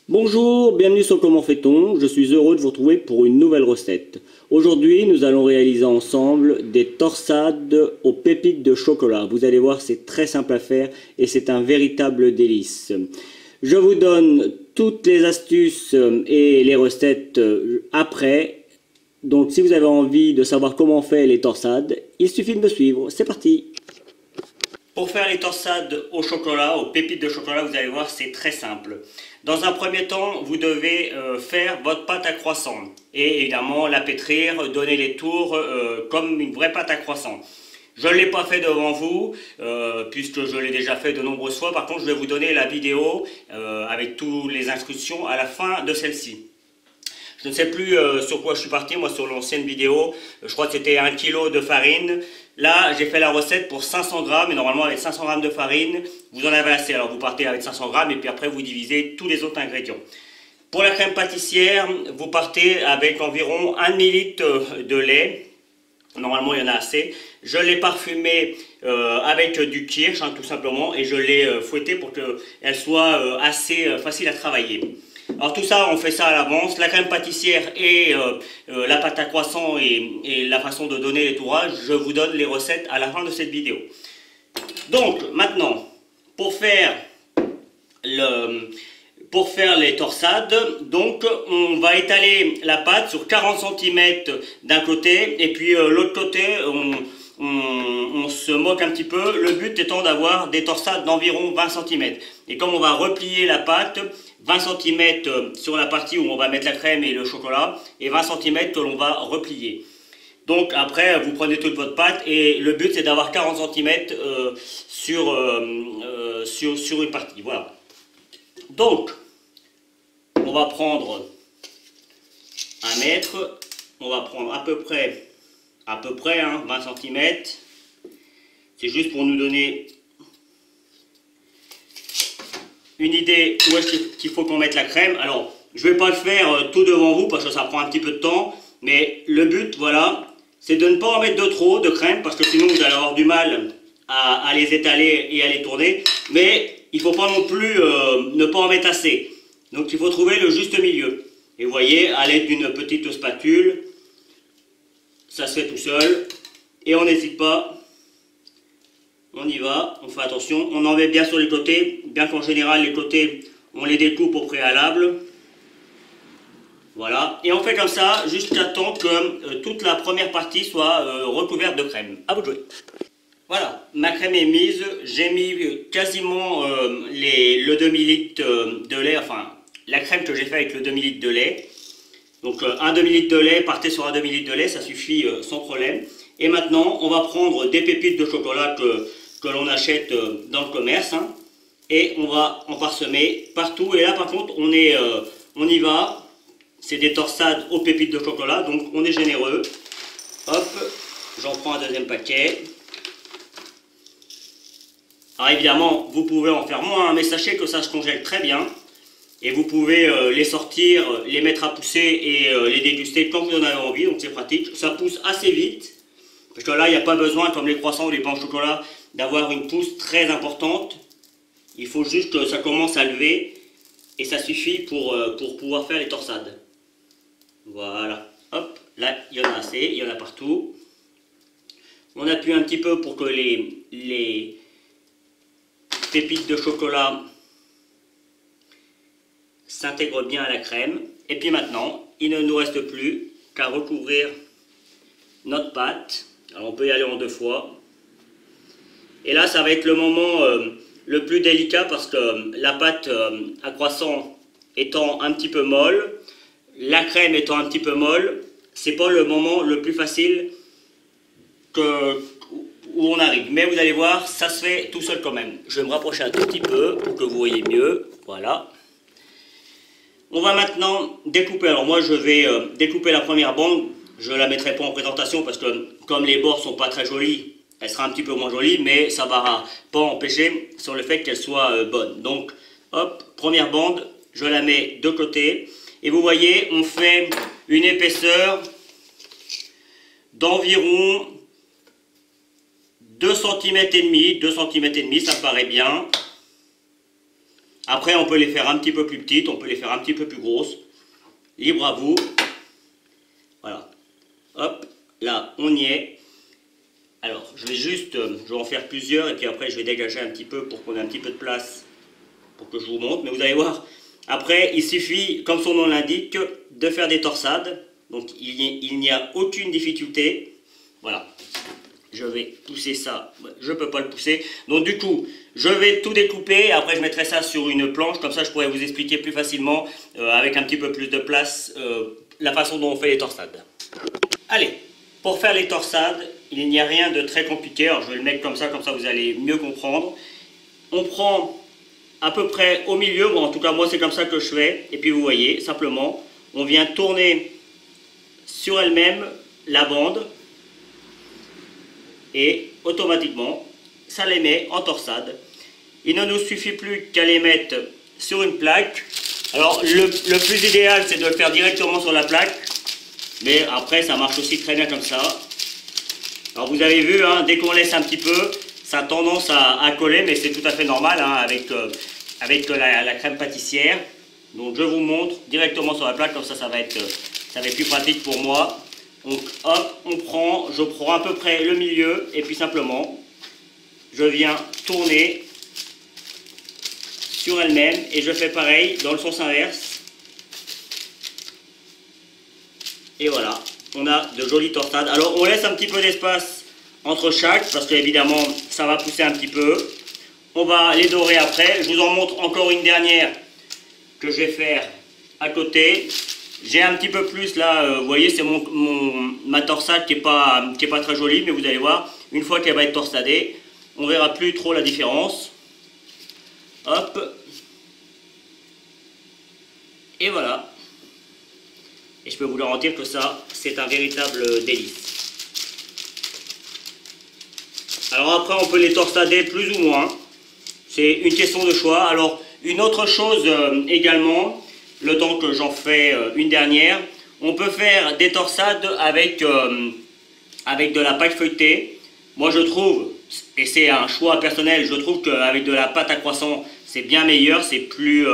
Bonjour, bienvenue sur Comment fait-on. Je suis heureux de vous retrouver pour une nouvelle recette. Aujourd'hui, nous allons réaliser ensemble des torsades aux pépites de chocolat. Vous allez voir, c'est très simple à faire et c'est un véritable délice. Je vous donne toutes les astuces et les recettes après. Donc si vous avez envie de savoir comment on fait les torsades, il suffit de me suivre. C'est parti! Pour faire les torsades au chocolat, aux pépites de chocolat, vous allez voir, c'est très simple. Dans un premier temps, vous devez faire votre pâte à croissant. Et évidemment, la pétrir, donner les tours comme une vraie pâte à croissant. Je ne l'ai pas fait devant vous, puisque je l'ai déjà fait de nombreuses fois. Par contre, je vais vous donner la vidéo avec toutes les instructions à la fin de celle-ci. Je ne sais plus sur quoi je suis parti, moi sur l'ancienne vidéo, je crois que c'était 1 kg de farine. Là, j'ai fait la recette pour 500 grammes, et normalement avec 500 grammes de farine, vous en avez assez. Alors vous partez avec 500 grammes, et puis après vous divisez tous les autres ingrédients. Pour la crème pâtissière, vous partez avec environ 1 ml de lait. Normalement, il y en a assez. Je l'ai parfumé avec du kirsch, tout simplement, et je l'ai fouetté pour qu'elle soit assez facile à travailler. Alors tout ça, on fait ça à l'avance. La crème pâtissière et la pâte à croissant et la façon de donner les tourages, je vous donne les recettes à la fin de cette vidéo. Donc maintenant, pour faire les torsades, donc on va étaler la pâte sur 40 cm d'un côté et puis l'autre côté on se moque un petit peu, le but étant d'avoir des torsades d'environ 20 cm. Et comme on va replier la pâte, 20 cm sur la partie où on va mettre la crème et le chocolat, et 20 cm que l'on va replier. Donc après, vous prenez toute votre pâte, et le but c'est d'avoir 40 cm sur une partie. Voilà. Donc, on va prendre 1 mètre, on va prendre à peu près 20 cm. C'est juste pour nous donner une idée où est-ce qu'il faut qu'on mette la crème. Alors, je ne vais pas le faire tout devant vous parce que ça prend un petit peu de temps. Mais le but, voilà, c'est de ne pas en mettre de trop de crème parce que sinon vous allez avoir du mal à les étaler et à les tourner. Mais il ne faut pas non plus ne pas en mettre assez. Donc il faut trouver le juste milieu. Et vous voyez, à l'aide d'une petite spatule, ça se fait tout seul. Et on n'hésite pas. On y va, on fait attention. On en met bien sur les côtés. Bien qu'en général, les côtés, on les découpe au préalable. Voilà. Et on fait comme ça jusqu'à temps que toute la première partie soit recouverte de crème. À vous de jouer. Voilà, ma crème est mise. J'ai mis quasiment le demi-litre de lait, enfin la crème que j'ai fait avec le demi-litre de lait. Donc un demi-litre de lait, partez sur un demi-litre de lait, ça suffit sans problème. Et maintenant, on va prendre des pépites de chocolat que l'on achète dans le commerce. Et on va en parsemer partout. Et là par contre, on y va. C'est des torsades aux pépites de chocolat, donc on est généreux. Hop, j'en prends un deuxième paquet. Alors évidemment, vous pouvez en faire moins, mais sachez que ça se congèle très bien. Et vous pouvez les sortir, les mettre à pousser et les déguster quand vous en avez envie, donc c'est pratique. Ça pousse assez vite, parce que là, il n'y a pas besoin, comme les croissants ou les pains au chocolat, d'avoir une pousse très importante. Il faut juste que ça commence à lever, et ça suffit pour pouvoir faire les torsades. Voilà, hop, là, il y en a assez, il y en a partout. On appuie un petit peu pour que les pépites de chocolat s'intègrent bien à la crème. Et puis maintenant, il ne nous reste plus qu'à recouvrir notre pâte. Alors on peut y aller en 2 fois. Et là, ça va être le moment le plus délicat parce que la pâte à croissant étant un petit peu molle, la crème étant un petit peu molle, c'est pas le moment le plus facile où on arrive. Mais vous allez voir, ça se fait tout seul quand même. Je vais me rapprocher un tout petit peu pour que vous voyez mieux. Voilà. On va maintenant découper. Alors moi je vais découper la première bande. Je ne la mettrai pas en présentation parce que comme les bords sont pas très jolis, elle sera un petit peu moins jolie, mais ça ne va pas empêcher sur le fait qu'elle soit bonne. Donc hop, première bande, je la mets de côté. Et vous voyez, on fait une épaisseur d'environ 2 cm et demi, ça me paraît bien. Après, on peut les faire un petit peu plus petites, on peut les faire un petit peu plus grosses. Libre à vous. Voilà. Hop, là, on y est. Alors, je vais en faire plusieurs et puis après, je vais dégager un petit peu pour qu'on ait un petit peu de place pour que je vous montre. Mais vous allez voir, après, il suffit, comme son nom l'indique, de faire des torsades. Donc, il n'y a aucune difficulté. Voilà. Je vais pousser ça. Je ne peux pas le pousser. Donc, du coup, je vais tout découper. Après, je mettrai ça sur une planche. Comme ça, je pourrais vous expliquer plus facilement, avec un petit peu plus de place, la façon dont on fait les torsades. Allez, pour faire les torsades, il n'y a rien de très compliqué. Alors, je vais le mettre comme ça vous allez mieux comprendre. On prend à peu près au milieu. Bon, en tout cas, moi, c'est comme ça que je fais. Et puis, vous voyez, simplement, on vient tourner sur elle-même la bande. Et automatiquement, ça les met en torsade. Il ne nous suffit plus qu'à les mettre sur une plaque. Alors, le plus idéal, c'est de le faire directement sur la plaque. Mais après, ça marche aussi très bien comme ça. Alors, vous avez vu, hein, dès qu'on laisse un petit peu, ça a tendance à coller, mais c'est tout à fait normal hein, avec la crème pâtissière. Donc, je vous montre directement sur la plaque, comme ça va être plus pratique pour moi. Donc hop, je prends à peu près le milieu et puis simplement, je viens tourner sur elle-même et je fais pareil dans le sens inverse. Et voilà, on a de jolies torsades. Alors on laisse un petit peu d'espace entre chaque parce que évidemment ça va pousser un petit peu. On va les dorer après. Je vous en montre encore une dernière que je vais faire à côté. J'ai un petit peu plus là, vous voyez, c'est ma torsade qui est pas très jolie, mais vous allez voir, une fois qu'elle va être torsadée, on verra plus trop la différence. Hop. Et voilà. Et je peux vous garantir que ça, c'est un véritable délice. Alors après, on peut les torsader plus ou moins. C'est une question de choix. Alors, une autre chose également, le temps que j'en fais une dernière, on peut faire des torsades avec de la pâte feuilletée. Moi je trouve, et c'est un choix personnel, je trouve qu'avec de la pâte à croissant c'est bien meilleur, c'est plus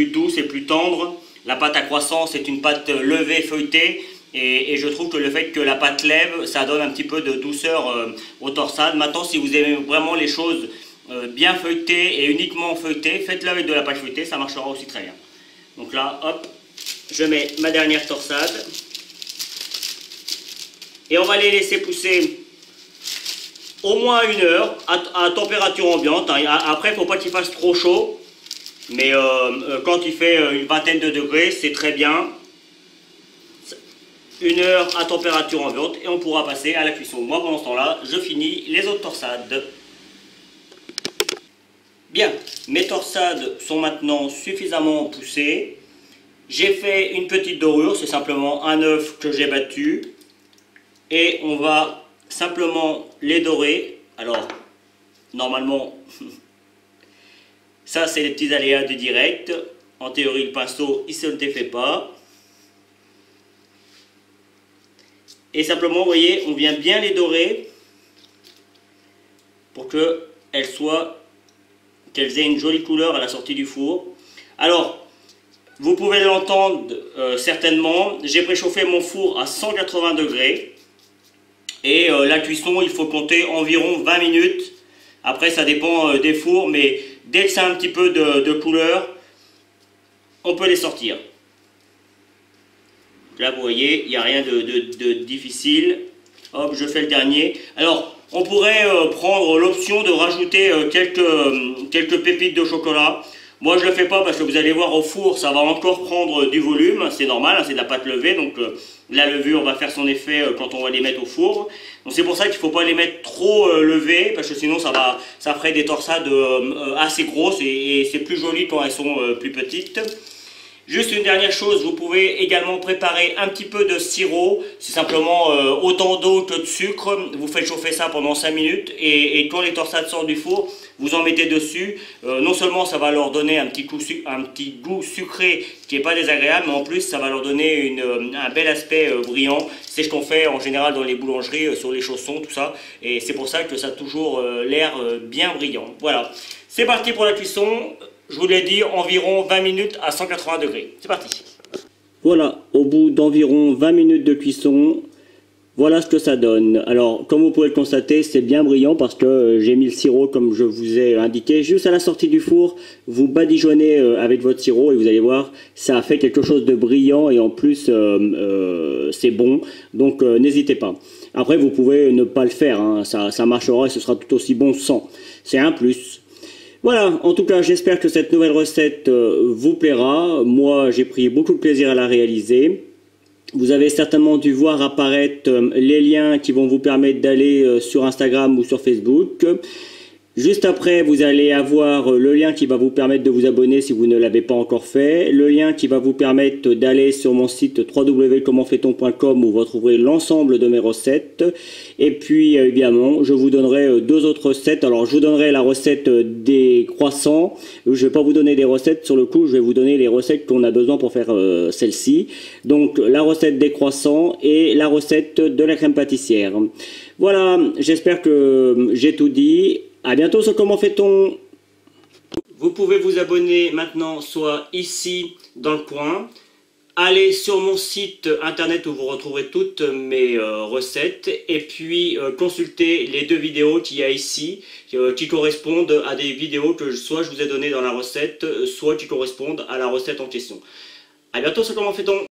doux, c'est plus tendre. La pâte à croissant c'est une pâte levée feuilletée et je trouve que le fait que la pâte lève, ça donne un petit peu de douceur aux torsades. Maintenant si vous aimez vraiment les choses bien feuilletées et uniquement feuilletées, faites-le avec de la pâte feuilletée, ça marchera aussi très bien. Donc là, hop, je mets ma dernière torsade. Et on va les laisser pousser au moins 1 heure à température ambiante. Après, il ne faut pas qu'il fasse trop chaud. Mais quand il fait une vingtaine de degrés, c'est très bien. 1 heure à température ambiante et on pourra passer à la cuisson. Moi, pendant ce temps-là, je finis les autres torsades. Bien, mes torsades sont maintenant suffisamment poussées. J'ai fait une petite dorure, c'est simplement un œuf que j'ai battu. Et on va simplement les dorer. Alors, normalement, ça c'est les petits aléas du direct. En théorie, le pinceau, il ne se le défait pas. Et simplement, vous voyez, on vient bien les dorer pour qu'elles aient une jolie couleur à la sortie du four. Alors, vous pouvez l'entendre certainement, j'ai préchauffé mon four à 180 degrés et la cuisson, il faut compter environ 20 minutes. Après, ça dépend des fours, mais dès que ça a un petit peu de couleur, on peut les sortir. Là, vous voyez, il n'y a rien de difficile. Hop, je fais le dernier. Alors, on pourrait prendre l'option de rajouter quelques pépites de chocolat. Moi, je ne le fais pas parce que vous allez voir au four, ça va encore prendre du volume. C'est normal, hein, c'est de la pâte levée. Donc, la levure va faire son effet quand on va les mettre au four. Donc, c'est pour ça qu'il ne faut pas les mettre trop levées parce que sinon, ça ferait des torsades assez grosses et c'est plus joli quand elles sont plus petites. Juste une dernière chose, vous pouvez également préparer un petit peu de sirop, c'est simplement autant d'eau que de sucre, vous faites chauffer ça pendant 5 minutes et quand les torsades sortent du four, vous en mettez dessus. Non seulement ça va leur donner un petit goût sucré qui n'est pas désagréable, mais en plus ça va leur donner un bel aspect brillant. C'est ce qu'on fait en général dans les boulangeries, sur les chaussons, tout ça, et c'est pour ça que ça a toujours l'air bien brillant. Voilà, c'est parti pour la cuisson. je vous l'ai dit, environ 20 minutes à 180 degrés. C'est parti. Voilà, au bout d'environ 20 minutes de cuisson, voilà ce que ça donne. Alors, comme vous pouvez le constater, c'est bien brillant parce que j'ai mis le sirop comme je vous ai indiqué. Juste à la sortie du four, vous badigeonnez avec votre sirop et vous allez voir, ça a fait quelque chose de brillant et en plus, c'est bon. Donc, n'hésitez pas. Après, vous pouvez ne pas le faire, hein. Ça marchera et ce sera tout aussi bon sans. C'est un plus. Voilà, en tout cas, j'espère que cette nouvelle recette vous plaira. Moi, j'ai pris beaucoup de plaisir à la réaliser. Vous avez certainement dû voir apparaître les liens qui vont vous permettre d'aller sur Instagram ou sur Facebook. Juste après, vous allez avoir le lien qui va vous permettre de vous abonner si vous ne l'avez pas encore fait. Le lien qui va vous permettre d'aller sur mon site www.commentfaiton.com où vous retrouverez l'ensemble de mes recettes. Et puis, évidemment, je vous donnerai deux autres recettes. Alors, je vous donnerai la recette des croissants. Je ne vais pas vous donner des recettes. Sur le coup, je vais vous donner les recettes qu'on a besoin pour faire celle-ci. Donc, la recette des croissants et la recette de la crème pâtissière. Voilà, j'espère que j'ai tout dit. À bientôt sur Comment fait-on. Vous pouvez vous abonner maintenant soit ici dans le coin. Allez sur mon site internet où vous retrouverez toutes mes recettes et puis consultez les deux vidéos qu'il y a ici qui correspondent à des vidéos que soit je vous ai données dans la recette, soit qui correspondent à la recette en question. À bientôt sur Comment fait-on.